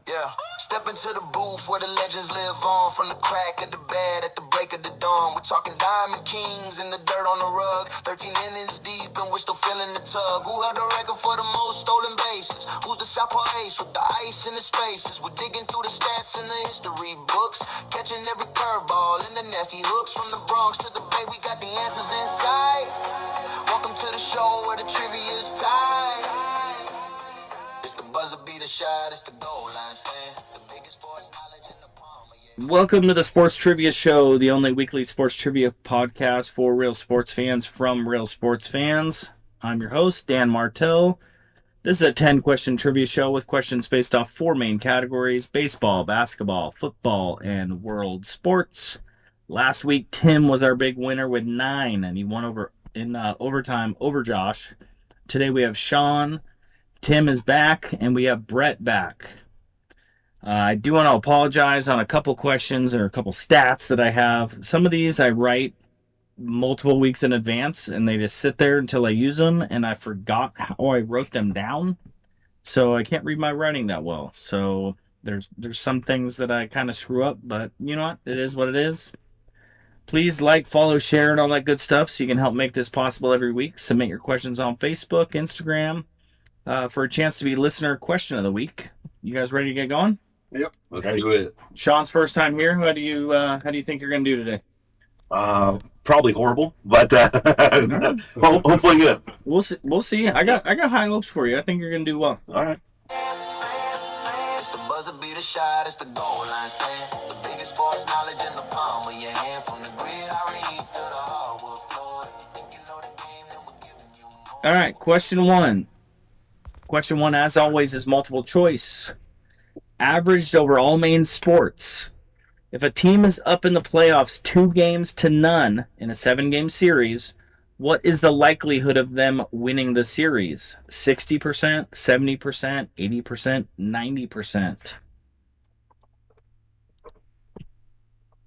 Yeah, step into the booth where the legends live on. From the crack of the bed at the break of the dawn. We're talking Diamond Kings in the dirt on the rug. 13 innings deep and we're still feeling the tug. Who held the record for the most stolen bases? Who's the Southpaw ace with the ice in the spaces? We're digging through the stats in the history books. Catching every curveball and the nasty hooks. From the Bronx to the Bay, we got the answers inside. Welcome to the show where the trivia is tied. It's the buzzer beater shot, it's the goal line stand. The biggest sports knowledge in the palm of your... Welcome to the Sports Trivia Show, the only weekly sports trivia podcast for real sports fans from real sports fans. I'm your host, Dan Martell. This is a 10-question trivia show with questions based off four main categories: baseball, basketball, football, and world sports. Last week, Tim was our big winner with 9, and he won in overtime over Josh. Today we have Sean. Tim is back, and we have Brett back. I do want to apologize on a couple questions or a couple stats that I have. Some of these I write multiple weeks in advance, and they just sit there until I use them, and I forgot how I wrote them down. So I can't read my writing that well. So there's some things that I kind of screw up, but you know what? It is what it is. Please like, follow, share, and all that good stuff so you can help make this possible every week. Submit your questions on Facebook, Instagram, for a chance to be listener question of the week. You guys ready to get going? Yep, let's do it. Sean's first time here. How do you think you're gonna do today? Probably horrible, but hopefully good. We'll see. I got high hopes for you. I think you're gonna do well. All right. It's the buzzer beater shot, it's the goal line stand. The biggest sports knowledge in the palm of your hand. From the gridiron to the hardwood floor. If you think you know the game, then we're giving you more. All right, question one. Question one, as always, is multiple choice. Averaged over all main sports. If a team is up in the playoffs 2-0 in a 7-game series, what is the likelihood of them winning the series? 60%, 70%, 80%, 90%.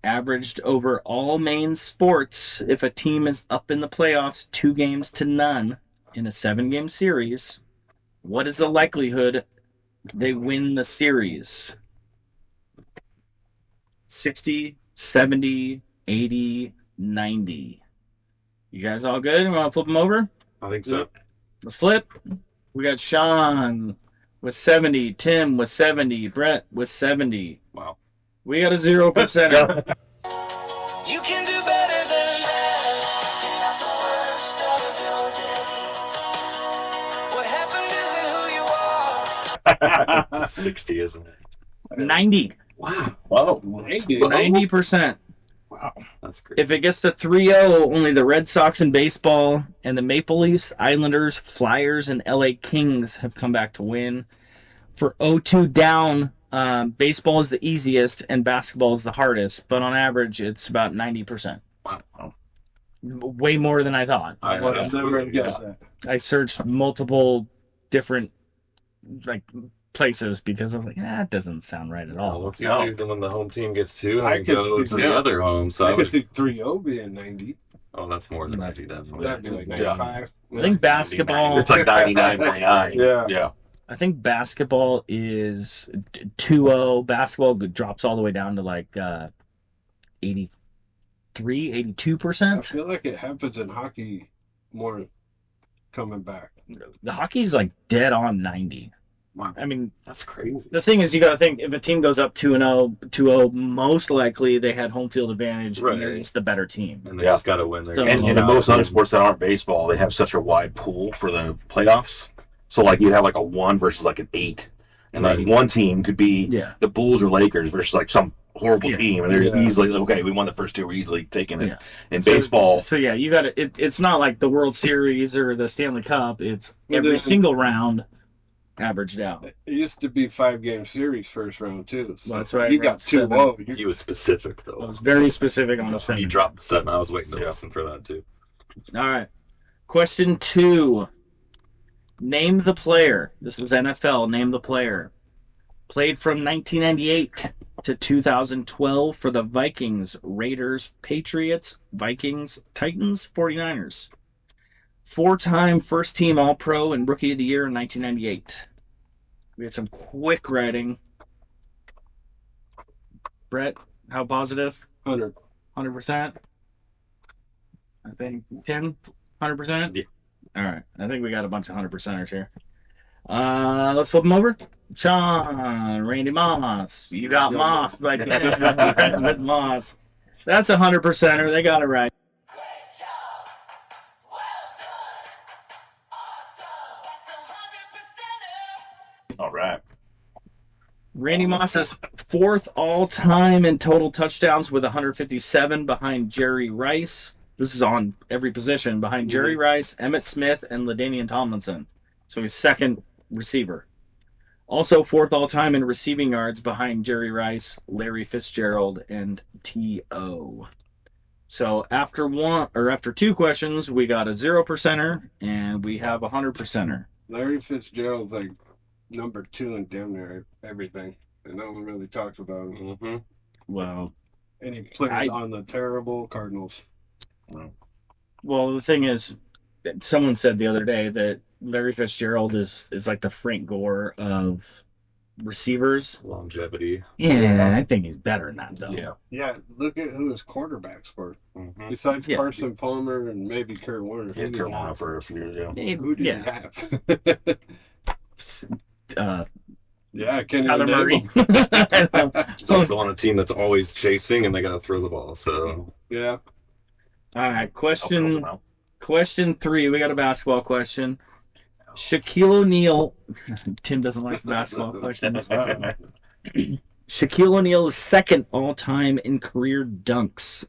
Averaged over all main sports, if a team is up in the playoffs 2-0 in a 7-game series, what is the likelihood they win the series? 60, 70, 80, 90. You guys all good? You want to flip them over? I think so. Let's flip. We got Sean with 70, Tim with 70, Brett with 70. Wow. We got a 0%. You can do better than that. You're not the worst of your day. What happened isn't who you are. 60, isn't it? 90. Wow. Whoa. 90%. Wow. That's great. If it gets to 3-0, only the Red Sox in baseball and the Maple Leafs, Islanders, Flyers, and LA Kings have come back to win. For 0-2 down, baseball is the easiest and basketball is the hardest, but on average, it's about 90%. Wow. Way more than I thought. I never guessed that. I searched multiple different places because I was like, that doesn't sound right at all. Let's go. When the home team gets 2, I and could go see to that. the other home. So I could see 3-0 being 90. oh, that's more than 90, definitely. That'd be like 95. I think basketball. It's like 99.9. Yeah. I think basketball is 2-0. Basketball drops all the way down to like 83, 82%. I feel like it happens in hockey more coming back. The hockey's like dead on 90. Wow. I mean, That's crazy. the thing is, you got to think if a team goes up 2-0, most likely they had home field advantage and they're Right. just the better team. And they just got to win their So- games. And in most other sports that aren't baseball, they have such a wide pool for the playoffs. So, like, you'd have like a 1 versus like an 8. And like Right. one team could be Yeah. the Bulls or Lakers versus like some horrible Yeah. team. And they're Yeah. easily, okay, we won the first 2, we're easily taking this. Yeah. In baseball, So yeah, you got to. It's not like the World Series or the Stanley Cup. It's But every then- single round averaged out. It used to be 5-game series first round, too. So That's right, You got round 2-0. He was specific, though. I was very specific on the He seven. dropped the 7. I was waiting to listen for that, too. All right. Question 2. Name the player. This is NFL. Name the player. Played from 1998 to 2012 for the Vikings, Raiders, Patriots, Vikings, Titans, 49ers. 4-time first-team All-Pro and Rookie of the Year in 1998. We had some quick writing. Brett, how positive? 100. 100%? I think Tim, 100%? Yeah. All right. I think we got a bunch of 100%ers here. Let's flip them over. Sean, Randy Moss. You got Moss. Like with Moss. That's a 100%er. They got it right. Great job. Well done. Awesome. That's a 100%er. All right. Randy Moss is fourth all-time in total touchdowns with 157 behind Jerry Rice. This is on every position behind Jerry Rice, Emmitt Smith, and LaDainian Tomlinson. So he's second receiver. Also fourth all-time in receiving yards behind Jerry Rice, Larry Fitzgerald, and T.O. So after two questions, we got a 0%er and we have a 100%er. Larry Fitzgerald's like number 2 in damn near everything. And no one really talks about him. Mm-hmm. Well, And he played on the terrible Cardinals. Well, the thing is, someone said the other day that Larry Fitzgerald is like the Frank Gore of receivers. Longevity. Yeah, I think he's better than that, though. Yeah. Yeah, look at who his quarterbacks were. Mm-hmm. Besides Yeah. Carson Palmer and maybe Kurt Warner. Yeah, Carolina for a few years. Yeah. Who did Yeah. he have? Yeah, Kenny Tyler Murray. He's also on a team that's always chasing, and they got to throw the ball. So Yeah. All right, question Oh, Question 3. We got a basketball question. Shaquille O'Neal. Tim doesn't like the basketball questions. Shaquille O'Neal is second all-time in career dunks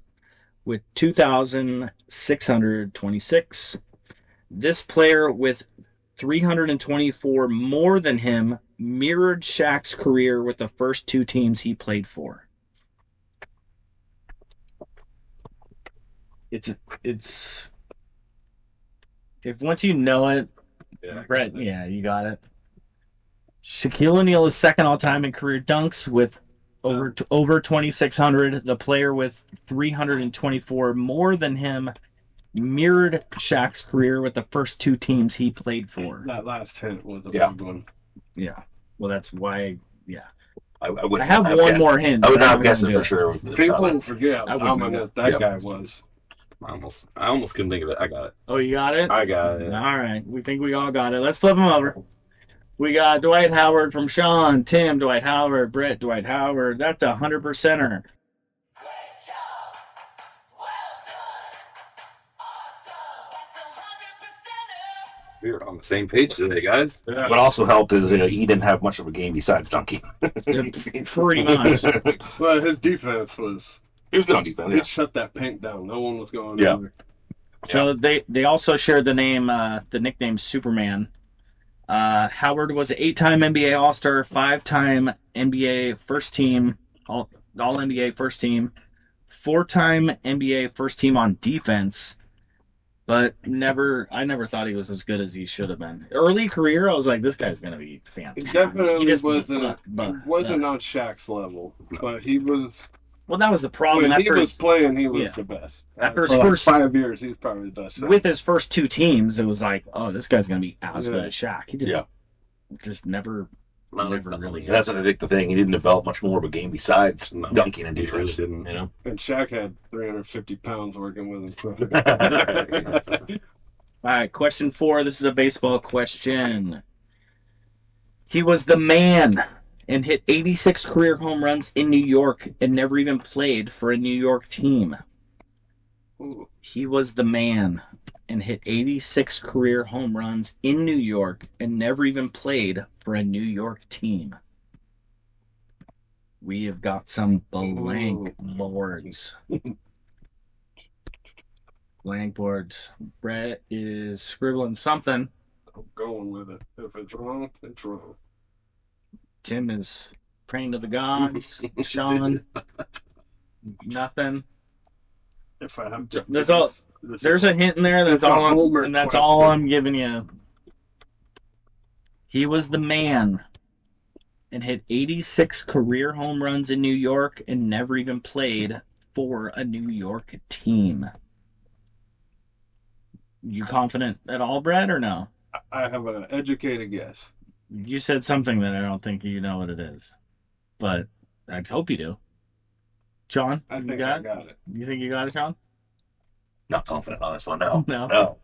with 2,626. This player with 324 more than him mirrored Shaq's career with the first 2 teams he played for. It's if once you know it, yeah, Brett, yeah, you got it. Shaquille O'Neal is second all-time in career dunks with over 2,600. The player with 324 more than him mirrored Shaq's career with the first 2 teams he played for. That last hint was a Yeah. big one. Yeah. Well, that's why. Yeah. I would I have one more hint. I would but not I'm have guessed gonna it do for sure. With People forget I how wouldn't dominant that Yep. guy was. I almost couldn't think of it. I got it. Oh, you got it? I got it. All right. We think we all got it. Let's flip them over. We got Dwight Howard from Sean, Tim, Dwight Howard, Brett, Dwight Howard. That's a 100%er. Great job. Well done. Awesome. That's a 100%er. We were on the same page today, guys. What also helped is he didn't have much of a game besides dunking. Pretty much. Well, his defense was. He was good on defense. He Yeah. shut that paint down. No one was going Yeah. over. So they also shared the nickname Superman. Howard was an 8-time NBA All-Star, 5-time NBA first team, all NBA first team, 4-time NBA first team on defense, but I never thought he was as good as he should have been. Early career, I was like, this guy's gonna be He fantastic. definitely He just- wasn't. but- He wasn't on Shaq's level, but he was. Well, that was the problem. When That he was first, playing, he was yeah. the best. After his For like first- 5 years, he's probably the best. with his first 2 teams, it was like, oh, this guy's gonna be as Yeah. good as Shaq. He just never really And that's I think the thing. He didn't develop much more of a game besides No. dunking and He really defense. didn't. You know. And Shaq had 350 pounds working with him. All right, question 4. This is a baseball question. He was the man and hit 86 career home runs in New York and never even played for a New York team. Ooh. He was the man and hit 86 career home runs in New York and never even played for a New York team. We have got some blank boards. Blank boards. Brett is scribbling something. I'm going with it. If it's wrong, it's wrong. Tim is praying to the gods. Sean, nothing. If I have to, There's a hint in there. That's It's a all. homework And that's question. all I'm giving you. He was the man, and hit 86 career home runs in New York, and never even played for a New York team. You confident at all, Brad, or no? I have an educated guess. You said something that I don't think you know what it is, but I hope you do. Sean, I you think got I got it. You think you got it, Sean? Not confident on this one. No. No.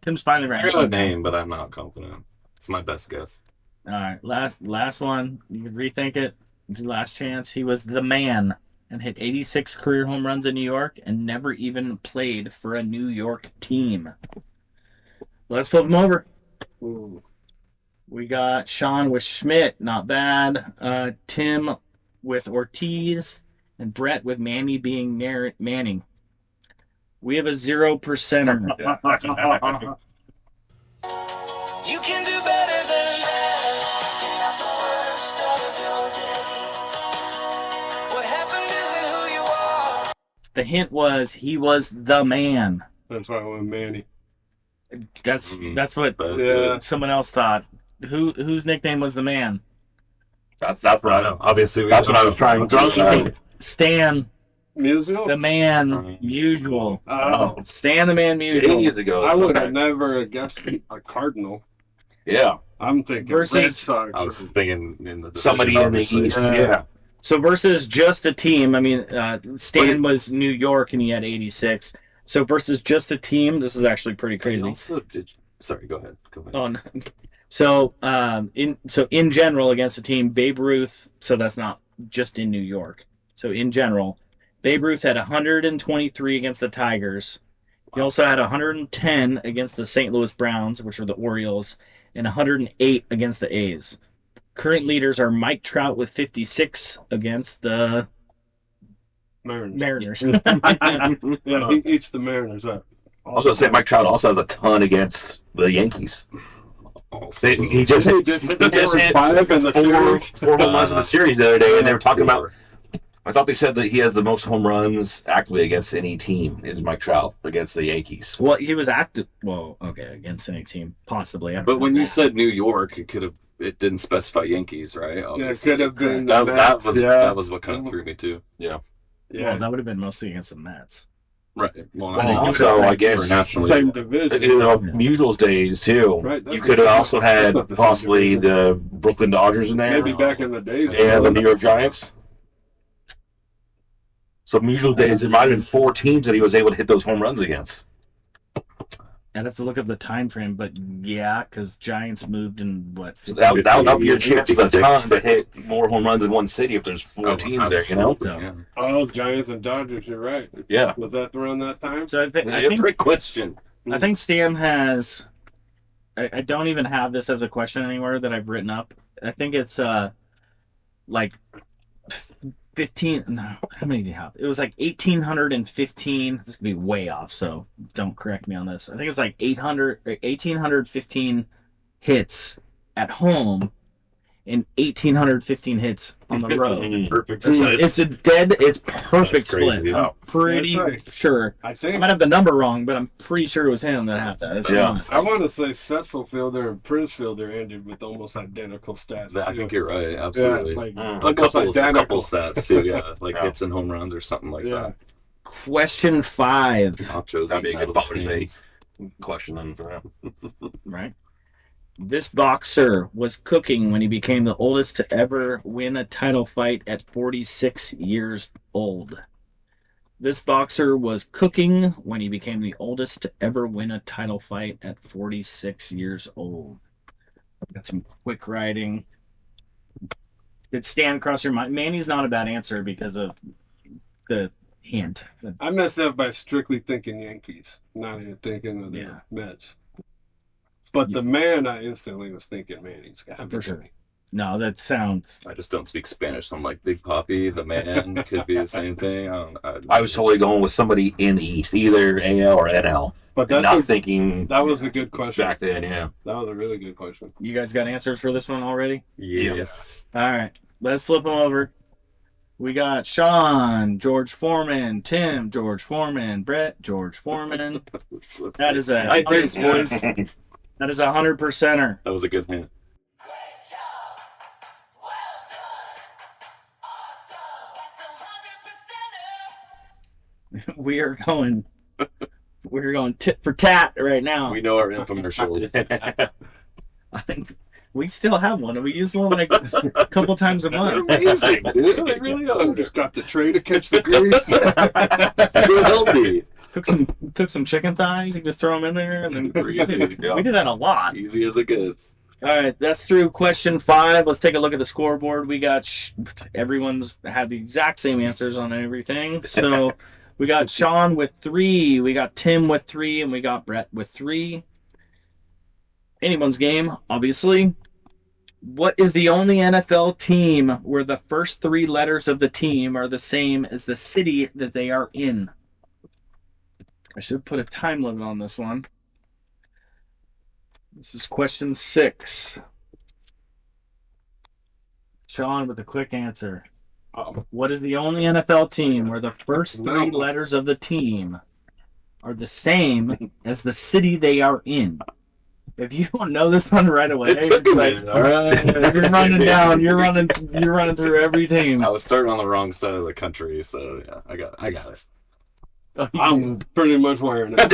Tim's finally I right. got a name, but I'm not confident. It's my best guess. All right, last one. You can rethink it. It's your last chance. He was the man and hit 86 career home runs in New York and never even played for a New York team. Let's flip him over. Ooh. We got Sean with Schmidt, not bad. Tim with Ortiz, and Brett with Manny being Manning. We have a 0%er. You can do better than that. You're not the worst of your day. What happened isn't who you are. The hint was he was the man. That's why I went Manny. That's what Yeah. someone else thought. Whose nickname was the man? That's what I know. Obviously, That's what I was trying to say. Stan, Musial? the man, usual. Oh. Stan, the man, Years usual. ago. I would have Okay. never guessed a Cardinal. Yeah. I'm thinking Versus- Red Sox. I was thinking in the Somebody division, in the obviously. East. Yeah. Yeah. So versus just a team. I mean, Stan was New York and he had 86. So versus just a team, this is actually pretty And crazy. also, sorry, go ahead. Oh, no. So in general against a team, Babe Ruth. So that's not just in New York. So in general, Babe Ruth had 123 against the Tigers. He also had 110 against the St. Louis Browns, which were the Orioles, and 108 against the A's. Current leaders are Mike Trout with 56 against the Mariners. Mariners. Yeah, he eats the Mariners up. I was going to say Mike Trout also has a ton against the Yankees. He just He just hit five in the series. four home runs in the series the other day, and they were talking about. I thought they said that he has the most home runs actively against any team is Mike Trout against the Yankees. Well, he was active. Well, okay, against any team, possibly. But when you said New York, it didn't specify Yankees, right? Yeah, it Obviously. could have been that, the that Mets, was yeah. that was what kind of threw me too. well, that would have been mostly against the Mets. Right. Well, Well, I think also, I guess, for National Same League. division. You know, Musial's days too. Right, that's You could the have same- also that's had not the same possibly division. the Brooklyn Dodgers in there, Maybe back in the days. and the New York Giants. So Musial days, there might have been 4 teams that he was able to hit those home runs against. I'd have to look up the time frame, but yeah, because Giants moved in what? So that would up your chances a ton 56. to hit more home runs in one city if there's 4 Oh, teams there. You know? absolutely, yeah. Oh, Giants and Dodgers, you're right. Yeah. Was that around that time? So I think Trick question. Stan has. I don't even have this as a question anywhere that I've written up. I think it's like 15. No, how many do you have? It was like 1,815. This could be way off, so don't correct me on this. I think it's like 1,815 hits at home and 1,815 hits on the road. Perfect. It's perfect That's crazy, split. yeah. I'm pretty That's right. sure. I I think. might have the number wrong, but I'm pretty sure it was him that had that. It's Yeah. nuts. I want to say Cecil Fielder and Prince Fielder ended with almost identical stats. I think you're right. Yeah, Absolutely. like Mm. a almost couple identical. stats too. Yeah, like Yeah. hits and home runs or something like Yeah. that. Question 5, That'd Nachos be a and good medal Father's Day stands. question then for him. right? This boxer was cooking when he became the oldest to ever win a title fight at 46 years old. This boxer was cooking when he became the oldest to ever win a title fight at 46 years old. Got some quick writing. Did Stan cross your mind? Manny's not a bad answer because of the hint. I messed up by strictly thinking Yankees, not even thinking of the Yeah. Mets. But the man, I instantly was thinking Manny's got For sure. No, that sounds. I just don't speak Spanish, so I'm like Big Papi, the man could be the same thing. I was totally going with somebody in the East, either AL or NL. But And that's not thinking that was a good question. back then, yeah. That was a really good question. You guys got answers for this one already? yes. All right, let's flip them over. We got Sean, George Foreman, Tim, George Foreman, Brett, George Foreman. That is a I did, boys. that is 100%er. That was a good hint. Great job. Well done. Awesome. That's 100%er. We're going tit for tat right now. We know our infomercial. I think We still have one, and we use one like a couple times a month. Amazing, dude. They really I are. just got the tray to catch the grease. So healthy. Cook some chicken thighs. You just throw them in there, and then Easy. Yeah. we do that a lot. Easy as it gets. All right, that's through question 5. Let's take a look at the scoreboard. We got everyone's had the exact same answers on everything. So we got Sean with 3, we got Tim with 3, and we got Brett with 3. Anyone's game, obviously. What is the only NFL team where the first 3 letters of the team are the same as the city that they are in? I should put a time limit on this one. This is question 6. Sean with a quick answer. What is the only NFL team where the first 3 letters of the team are the same as the city they are in? If you don't know this one right away, it's like, All right. you're running down. You're running through every team. I was starting on the wrong side of the country, so yeah, I got it. Oh, I'm pretty much wearing it.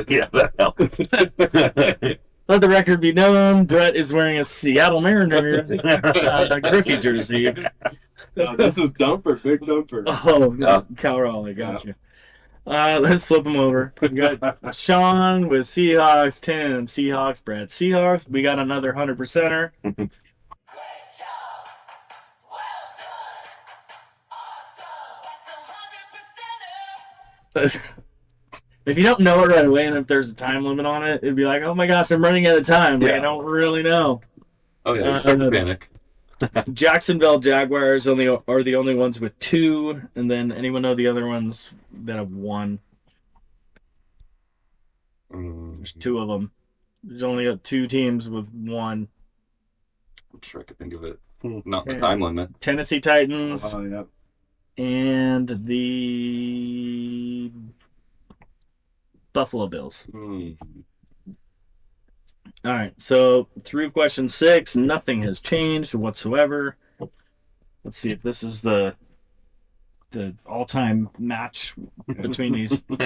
Yeah, that helps. Let the record be known. Brett is wearing a Seattle Mariners Griffey jersey. No, this is Dumper, big Dumper. Oh, Yeah. Cal Raleigh, got you. Let's flip them over. We got Sean with Seahawks, Tim Seahawks, Brad Seahawks. We got another 100%er. Great job. Well done. Awesome. That's a 100%er. If you don't know it right away, and if there's a time limit on it, it'd be like, oh my gosh, I'm running out of time. Like, Yeah. I don't really know. Oh yeah, you start to panic. Jacksonville Jaguars are the only ones with 2, and then anyone know the other ones that have 1? There's 2 of them. There's only 2 teams with 1. I'm sure I could think of it. Not the time limit. Tennessee Titans Oh, yeah. and the Buffalo Bills. All right, so through question 6, nothing has changed whatsoever. Let's see if this is the all-time match between these 3 I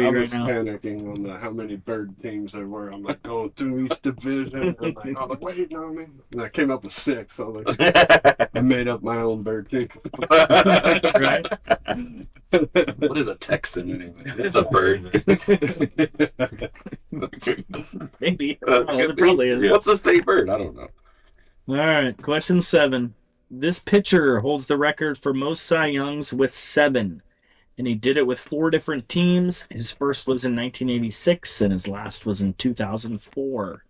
right was now. panicking on how many bird teams there were. I'm like going through each division. I was like, wait, no, I mean, and I came up with 6. So like, I made up my own bird team. Right? What is a Texan anyway? It's a bird. Maybe. It probably is. What's the state bird? I don't know. All right, question 7. This pitcher holds the record for most Cy Youngs with 7, and he did it with 4 different teams. His first was in 1986, and his last was in 2004.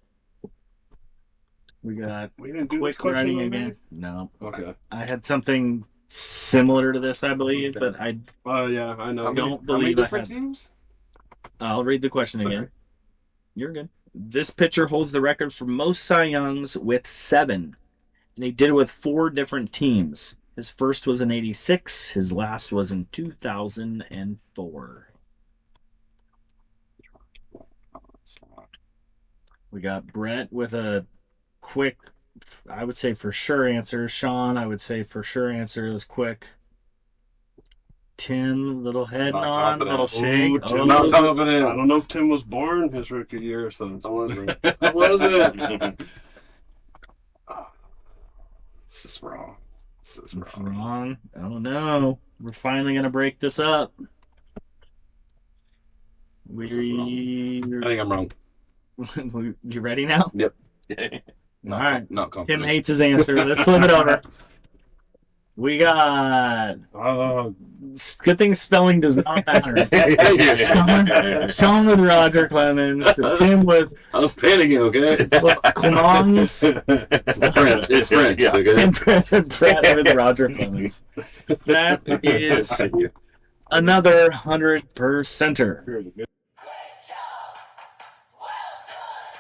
We got We didn't do quick this question writing already? again. No, Okay. I had something similar to this, I believe, but I Oh, yeah, I know. don't How many believe I different had. teams? I'll read the question Sorry. again. You're good. This pitcher holds the record for most Cy Youngs with 7, and he did it with 4 different teams. His first was in 86. His last was in 2004. We got Brett with a quick, I would say for sure answer. Sean, I would say for sure answer is quick. Tim, little head Not nod, confident. little shake. Ooh, Tim, Oh, Not I confident. don't know if Tim was born his rookie year or something. I wasn't. I wasn't. This is wrong. This is It's wrong. wrong. Oh no. We're finally gonna break this up. I think I'm wrong. You ready now? Not, All right. Not Tim confident. hates his answer. Let's flip it over. We got. Good thing spelling does not matter. Sean with Roger Clemens. Tim with I was panicking, okay? Clemens. It's French. It's French, Yeah. okay? And Brett with Roger Clemens. That is another 100%er. Great job. Well done.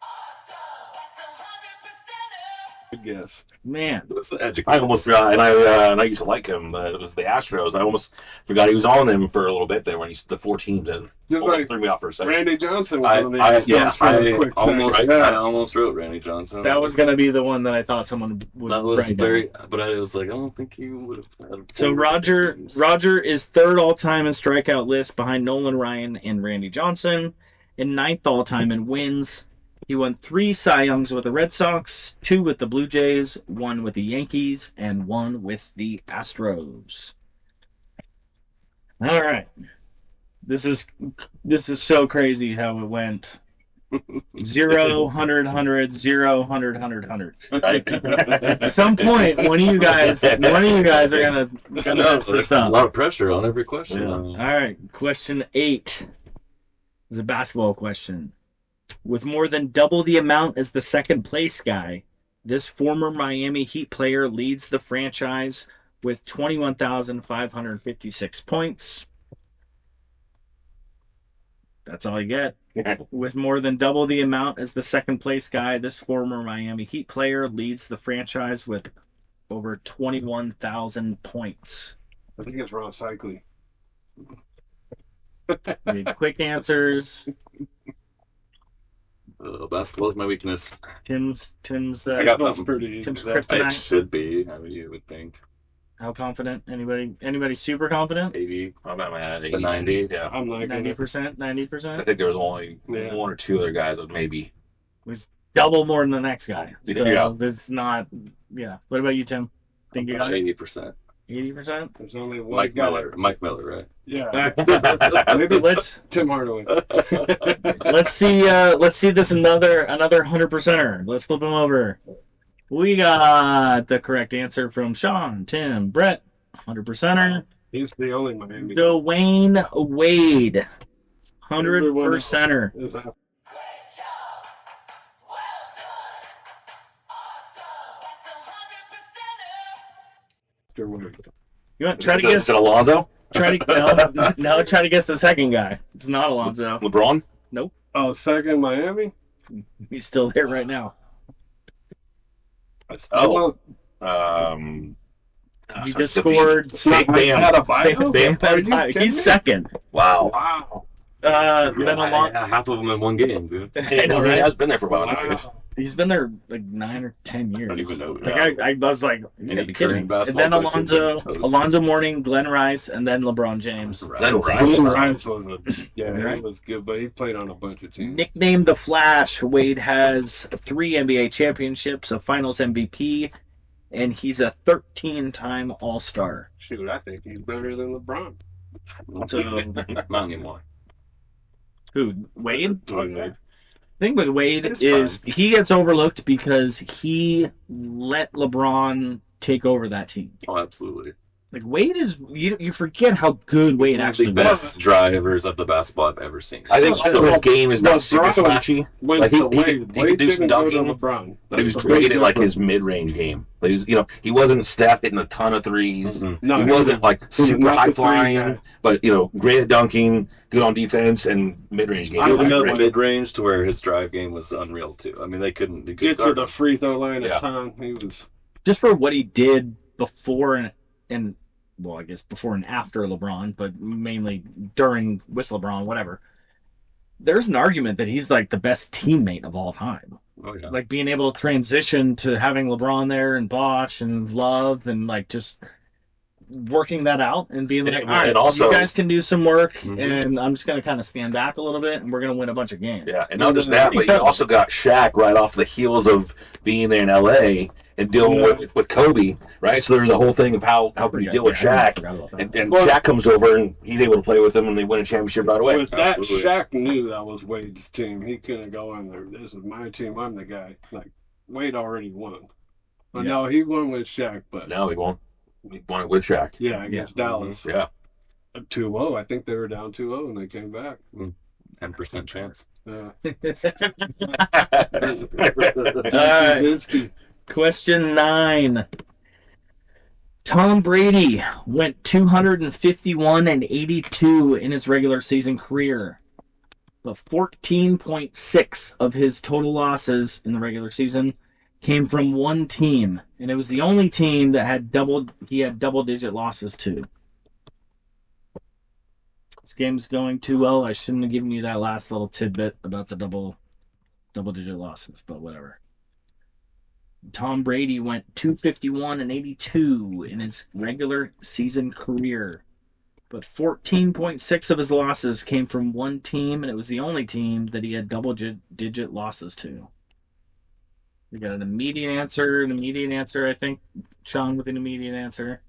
Awesome. That's a 100%er. Good guess. Man. What's the adjective? I almost forgot, and I used to like him. It was the Astros. I almost forgot he was on them for a little bit there when he's the 4 teams and Just almost like threw me off for a second. Randy Johnson I- was on the I- Astros yeah, for a quick almost, second. I almost wrote Randy Johnson. That was going to be the one that I thought someone would That was write down. very, but I was like, I don't think you would have had. So 4 Roger teams. is 3rd all time in strikeout list behind Nolan Ryan and Randy Johnson, and ninth all-time in wins. He won 3 Cy Youngs with the Red Sox, 2 with the Blue Jays, 1 with the Yankees, and 1 with the Astros. All right. This is so crazy how it went. 0, 100, 100, 0, 100, 100, 100. At some point, one of you guys are gonna mess this a up. lot of pressure on every question. All right, question 8 is a basketball question. With more than double the amount as the second place guy, this former Miami Heat player leads the franchise with 21,556 points. That's all you get. With more than double the amount as the second place guy, this former Miami Heat player leads the franchise with over 21,000 points. I think it's Ron Cycli. Need quick answers. Basketball is my weakness. Tim's I got That's something. pretty easy. Tim's That- It kryptonite. should be. I mean, you would think. How confident? Anybody super confident? 80. I'm at my The 90. Yeah. I'm like, 90%, I 90%? think there was only Yeah. 1 or 2 other guys that maybe. Double more than the next guy. So Yeah. it's not, yeah. What about you, Tim? Think you got 80%. 80%? there's only one Mike guy. Miller. Mike Miller, right? Yeah, Maybe let's Tim Hardaway. see this another 100%er. Let's flip him over. We got the correct answer from Sean, Tim, Brett, 100%er. He's the only Miami. Dwayne Wade, 100%er. Is that- Great job. Well done. Awesome. That's 100%er. Your word. You want to try to Is guess? it Alonzo? Try to no. Try to guess the second guy. It's not Alonzo. LeBron? Oh, second Miami? He's still there right now. Oh. He just scored. Bam. Adebayo? Bam. Are you kidding me? He's second. Wow. Wow. Then Alonzo. Half of them in one game, dude. He right? has been there for a while now, I guess. He's been there like 9 or 10 years. I don't even know. Like I was like, Any you kidding? current And then basketball players Alonzo, have been toast. Alonzo Mourning, Glenn Rice, and then LeBron James. Then Rice. Rice was he Right. was good, but he played on a bunch of teams. Nicknamed the Flash, Wade has 3 NBA championships, a Finals MVP, and he's a 13-time All-Star. Shoot, I think he's better than LeBron. So Not anymore. who? Wade? Okay. The thing with Wade It's is he gets overlooked because he let LeBron take over that team. Oh, absolutely. Like Wade is you forget how good Wade The actually best drivers of the basketball I've ever seen. I think his game is not super LeBron flashy, Went Like, to he Wade. could Wade do some didn't go to dunking, LeBron. but he was That's great what at like Wade his mid-range game. But he's, he wasn't Steph hitting a ton of threes. Mhm. No, He wasn't like he was super not high the three flying, guy. but great at dunking, good on defense, and mid-range game. I He was like enough Wade. mid-range to where his drive game was unreal too. I mean, they couldn't Get to guard the him. free throw line Yeah. at time. He was just for what he did before and well, I guess before and after LeBron, but mainly during with LeBron, whatever. There's an argument that he's like the best teammate of all time. Oh yeah. Like being able to transition to having LeBron there and Bosh and Love and like just working that out and being like, And- all right, and also- you guys can do some work Mhm. and I'm just going to kind of stand back a little bit and we're going to win a bunch of games. Yeah, and not just that, but you also got Shaq right off the heels of being there in LA and dealing with Kobe, right? So there's a whole thing of how could you deal with Yeah, I Shaq, forgot about that. and Well- Shaq comes over and he's able to play with him, and they win a championship right away. with that. Absolutely. Shaq knew that was Wade's team. He couldn't go in there. This is my team. I'm the guy. Like Wade already won. Well, no, he won with Shaq, but No, he won. He won it with Shaq. yeah, against Dallas. Yeah, 2-0. I think they were down 2-0 and they came back. 10% chance. Yeah. All right. Question 9. Tom Brady went 251 and 82 in his regular season career. But 14.6 of his total losses in the regular season came from one team, and it was the only team that had double-digit losses to. This game's going 2-0. I shouldn't have given you that last little tidbit about the double-digit losses, but whatever. Tom Brady went 251 and 82 in his regular season career. But 14.6 of his losses came from one team, and it was the only team that he had double-digit losses to. We got an immediate answer, I think. Sean with an immediate answer.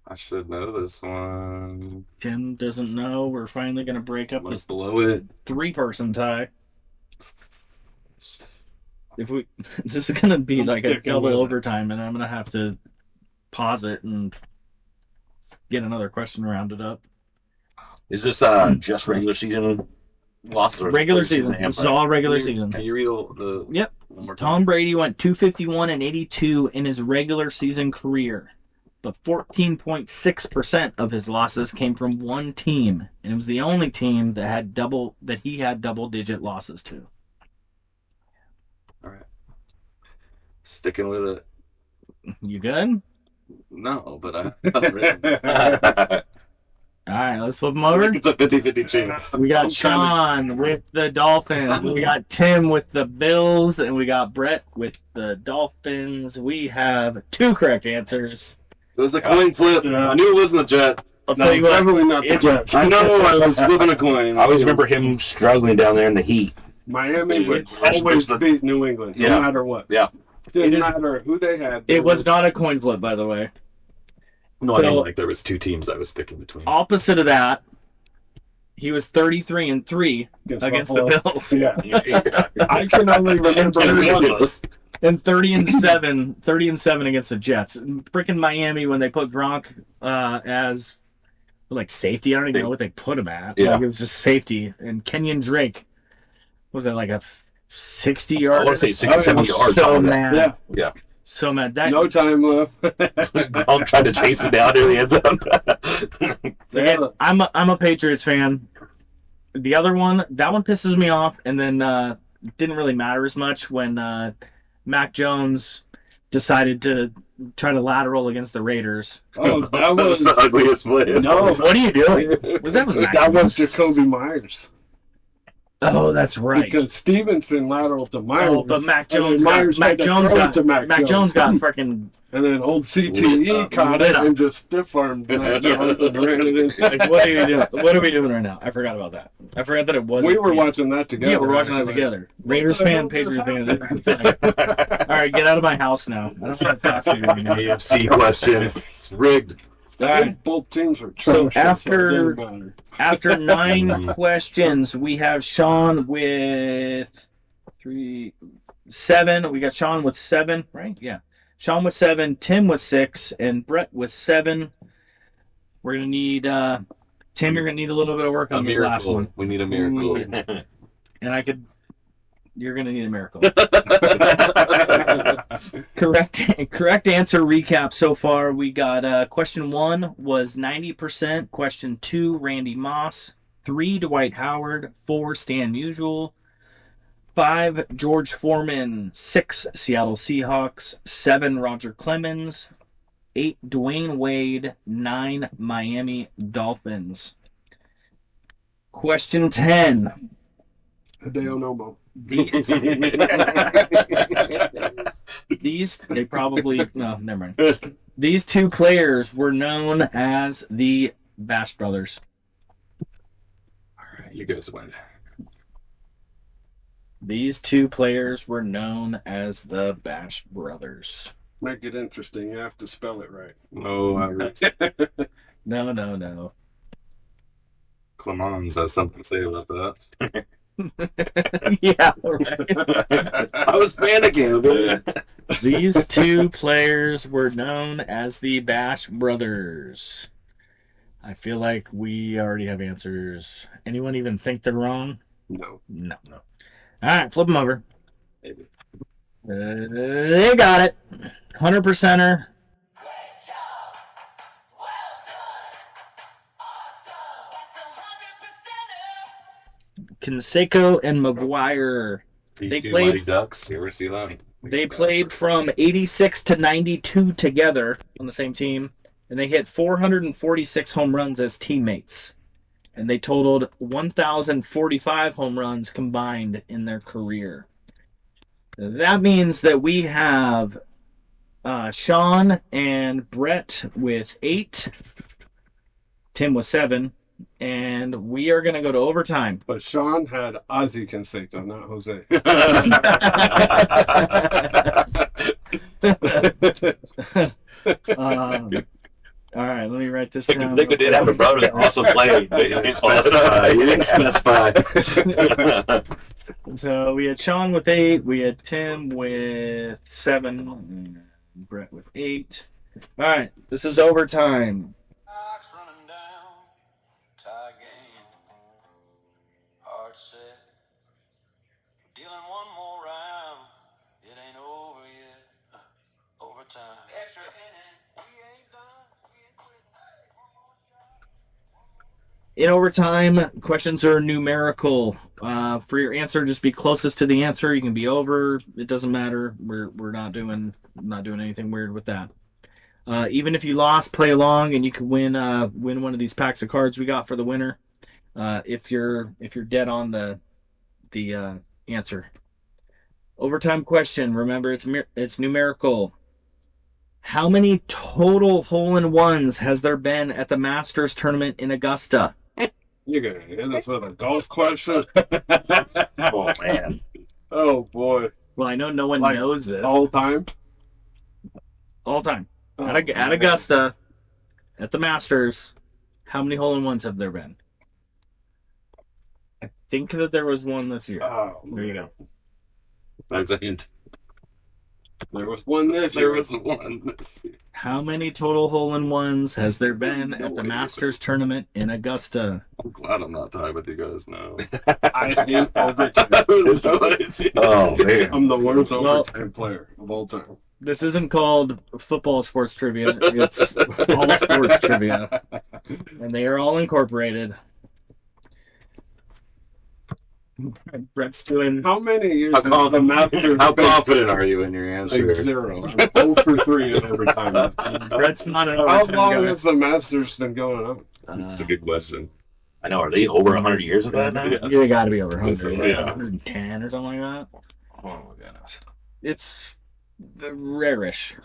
I should know this one. Tim doesn't know. We're finally going to break up What's this below it? 3-person tie. This is going to be like a double overtime, and I'm going to have to pause it and get another question rounded up. Is this just regular season losses? Or Regular season. This is all regular season. Can you read the Yep. one more time? Tom Brady went 251 and 82 in his regular season career, but 14.6% of his losses came from one team, and it was the only team that he had double-digit losses to. All right. Sticking with it. You good? No, but I thought it All right, let's flip them over. it's a 50-50 chance. We got Sean with the Dolphins. We got Tim with the Bills, and we got Brett with the Dolphins. We have 2 correct answers. It was a coin flip. I knew it wasn't a Jet. I'll tell you what. Definitely not the It's- Jets. I know I was flipping a coin. I always remember him struggling down there in the heat. Miami would It's- always beat New England, Yeah. no matter what. Yeah. Didn't It is- matter who they had. It was not a coin flip, by the way. No, I mean, So- like there was 2 teams I was picking between. Opposite of that, he was 33 and 3 against the Buffalo. Bills, Yeah. I can only remember one. and 30 and 7 against the Jets. Freaking Miami when they put Gronk as like safety. I don't even know what they put him at. Yeah. Like, it was just safety. And Kenyon Drake was that like a 60 yard? I want to say 60, 70 yards. So on that. mad. Yeah. Yeah. So mad. That No time left. I'm trying to chase him down near the end zone. Again, I'm a Patriots fan. The other one, that one pisses me off, and then didn't really matter as much when Mac Jones decided to try to lateral against the Raiders. Oh, that That was was the ugliest play. no. What are you doing? Was that Mac That was Jones? Jacoby Myers. Oh, that's right. Because Stevenson lateral to Myers. Oh, but Mac and then Jones Myers got had to throw it to Mac Jones got freaking And then old CTE caught lit it up. and just stiff armed Mac Jones and ran it in. like, what are you doing? What are we doing right now? I forgot about that. I forgot that it wasn't. We were watching that together. Yeah, we're watching that actually. together. Raiders fan, Patriots fan. All right, get out of my house now. I don't want to talk to you anymore. AFC questions. Rigged. I think both teams are So trash, it didn't matter. After 9 questions, we have Sean with 7. We got Sean with 7, right? Yeah. Sean with 7, Tim with 6, and Brett with 7. We're gonna need Tim. You're gonna need a little bit of work A on this last miracle. one, We need a miracle. and you're gonna need a miracle. Correct answer recap so far. We got question 1 was 90%. Question 2, Randy Moss. 3, Dwight Howard. 4, Stan Musial. 5, George Foreman. 6, Seattle Seahawks. 7, Roger Clemens. 8, Dwayne Wade. 9, Miami Dolphins. Question 10. Hideo Nomo. They probably no, never mind. These 2 players were known as the Bash Brothers. All right, you guys win. These 2 players were known as the Bash Brothers. Make it interesting. You have to spell it right. No, No. Clemens has something to say about that. Yeah, right. I was panicking. But... These 2 players were known as the Bash Brothers. I feel like we already have answers. Anyone even think they're wrong? No. No. All right, flip them over. Maybe. They got it. 100%er. Canseco and McGuire. They P2 played- Mighty Ducks. You ever see that? They played from 86 to 92 together on the same team, and they hit 446 home runs as teammates. And they totaled 1,045 home runs combined in their career. That means that we have Sean and Brett with 8. Tim with 7. And we are going to go to overtime. But Sean had Ozzy Canseco, not Jose. All right, let me write this I down. think we did have a brother that also played. You didn't specify. So we had Sean with 8. We had Tim with 7. And Brett with 8. All right, this is overtime. Clock's running down, tie game, hard set. Dealing one more round, it ain't over yet. Overtime. Extra innings, we ain't done, we ain't quit. One more shot. In overtime, questions are numerical. For your answer, just be closest to the answer. You can be over. It doesn't matter. We're not doing anything weird with that. Even if you lost, play along, and you could win one of these packs of cards we got for the winner. If you're dead on the answer. Overtime question. Remember, it's numerical. How many total hole-in-ones has there been at the Masters tournament in Augusta? You're going to hit us with a golf question? Oh, man. Oh, boy. Well, I know no one Like, knows this. All time? All time. Oh, At man. Augusta, at the Masters, how many hole-in-ones have there been? I think that there was one this year. Oh, There you go. That's a hint. there was one this There year. was one this year. How many total hole-in-ones has there been at the Masters tournament in Augusta? I'm glad I'm not tied with you guys now. I hate overtime. Oh, man. I'm the worst Well- overtime player of all time. This isn't called football sports trivia. It's all sports trivia. And they are all incorporated. Brett's doing... How many years How has the Masters How been? confident are you in your Like answer? 0. I'm 0 for 3 in overtime. Brett's not an How overtime long guy. has the Masters been going on? That's a good question. I know. Are they over 100 years of that now? Yes. You got to be over 100. Yeah. 110 or something like that. Oh, my goodness. It's rarish.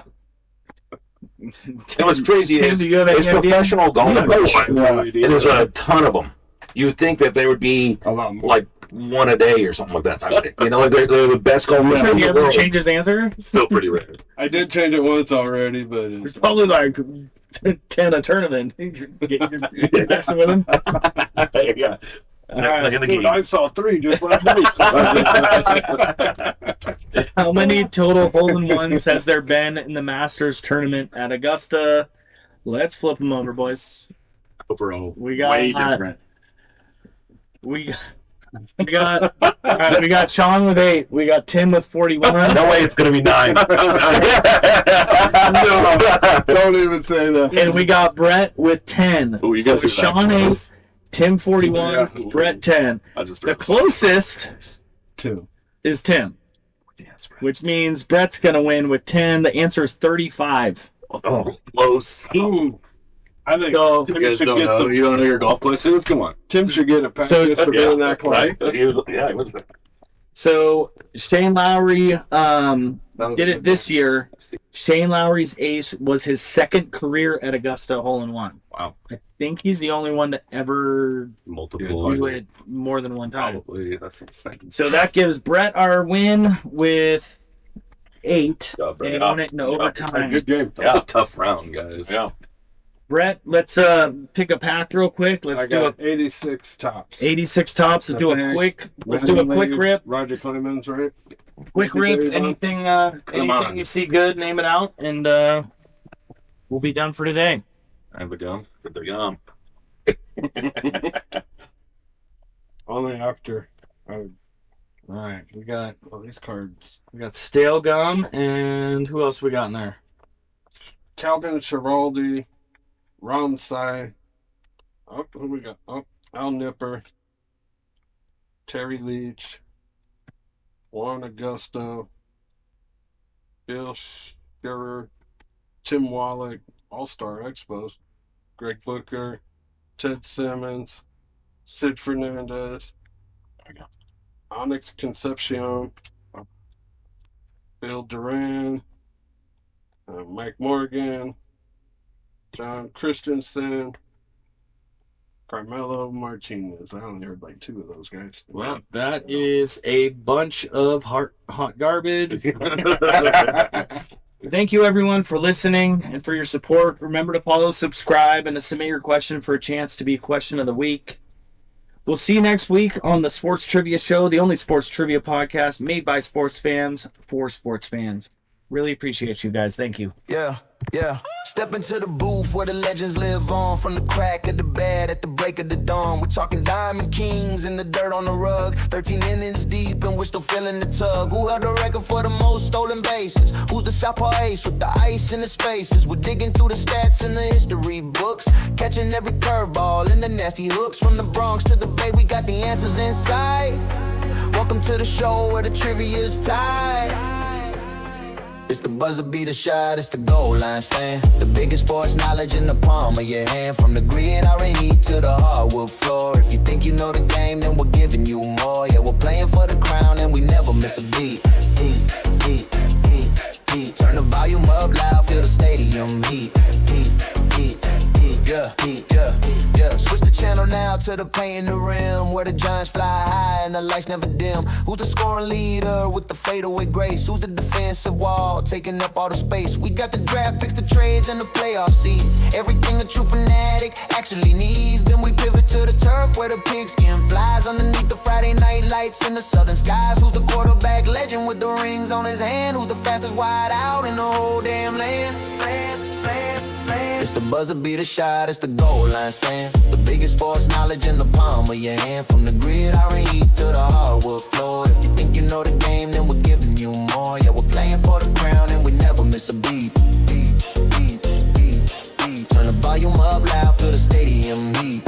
And what's crazy Tim, is do you have any it's idea? professional golfers. No And idea. there's a ton of them. You would think that there would be A lot more. like one a day or something like that type of thing. You know, like they're the best golfers Sure in he the hasn't world. changed his answer? Still pretty rare. I did change it once already, but It's it's, probably like 10 a tournament. You're messing with him? Yeah. Alright. Like in the dude, game. I saw 3 just last week. How many total hole-in-ones has there been in the Masters tournament at Augusta? Let's flip them over, boys. Overall, We got way different. we got all right, we got Sean with 8. We got Tim with 41. No way it's going to be 9. No, don't even say that. And we got Brett with 10. Ooh, you So guys are that Sean close. 8, Tim 41, Yeah. Brett 10. I just The closest 2. is Tim, which means Brett's going to win with 10. The answer is 35. Oh, close. Ooh. I think So, Tim You guys should don't get know. the You don't know your golf questions? Come on. Tim should get a package So- for being that close. Right? Yeah. so Shane Lowry did it this year. Shane Lowry's ace was his second career at Augusta hole-in-one. Wow. I think he's the only one to ever Multiple. do it more than one time. Probably. That's insane. So that gives Brett our win with 8. Job, Brett. And he won it in Hey, overtime. good game. That was a tough round, guys. Yeah. Brett, let's pick a pack real quick. Let's I do a got 86 tops. 86 tops. Let's do a Okay. quick. Let's do a Randy quick Lee, rip. Roger Clemens, right? Quick rip. Very fun. Anything on. you see good, name it out, and we'll be done for today. I have a gum. But they're young. Only after. All right, we got These cards. stale gum, and who else we got in there? Calvin Schiraldi, Ramsay. Oh, who we got? Oh, Al Nipper, Terry Leach, Juan Augusto, Bill Schurer, Tim Wallach, All-Star Expos, Greg Booker, Ted Simmons, Sid Fernandez, Onyx Concepcion, Bill Duran, Mike Morgan, John Christensen, Carmelo Martinez. I only heard like 2 of those guys. Well, that is a bunch of hot garbage. Thank you, everyone, for listening and for your support. Remember to follow, subscribe, and to submit your question for a chance to be Question of the Week. We'll see you next week on the Sports Trivia Show, the only sports trivia podcast made by sports fans for sports fans. Really appreciate you guys. Thank you. Yeah. Step into the booth where the legends live on. From the crack of the bed at the break of the dawn. We're talking Diamond Kings in the dirt on the rug. 13 innings deep and we're still feeling the tug. Who held the record for the most stolen bases? Who's the southpaw ace with the ice in the spaces? We're digging through the stats in the history books. Catching every curveball and the nasty hooks. From the Bronx to the Bay, we got the answers inside. Welcome to the show where the trivia's tied. It's the buzzer beater shot, it's the goal line stand. The biggest sports knowledge in the palm of your hand. From the gridiron heat to the hardwood floor. If you think you know the game, then we're giving you more. Yeah, we're playing for the crown and we never miss a beat. Heat. Turn the volume up loud, feel the stadium heat. Yeah. Switch the channel now to the paint in the rim, where the Giants fly high and the lights never dim. Who's the scoring leader with the fadeaway grace? Who's the defensive wall taking up all the space? We got the draft picks, the trades, and the playoff seeds. Everything a true fanatic actually needs. Then we pivot to the turf where the pigskin flies underneath the Friday night lights in the southern skies. Who's the quarterback legend with the rings on his hand? Who's the fastest wide out in the whole damn land? It's the buzzer beater shot, it's the goal line stand. The biggest sports knowledge in the palm of your hand. From the gridiron heat to the hardwood floor. If you think you know the game, then we're giving you more. Yeah, we're playing for the crown and we never miss a beat. Turn the volume up loud, feel the stadium heat.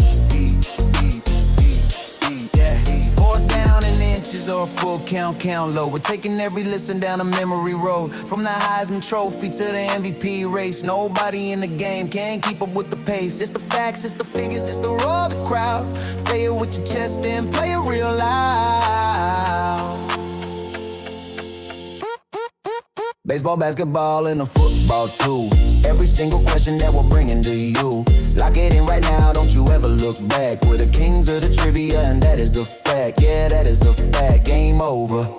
Fourth down and inches or full count low. We're taking every listen down a memory road. From the Heisman Trophy to the MVP race. Nobody in the game can keep up with the pace. It's the facts, it's the figures, it's the roar of the crowd. Say it with your chest and play it real loud. Baseball, basketball, and a football too. Every single question that we're bringing to you. Lock it in right now, don't you ever look back. We're the kings of the trivia and that is a fact. Yeah, that is a fact. Game over.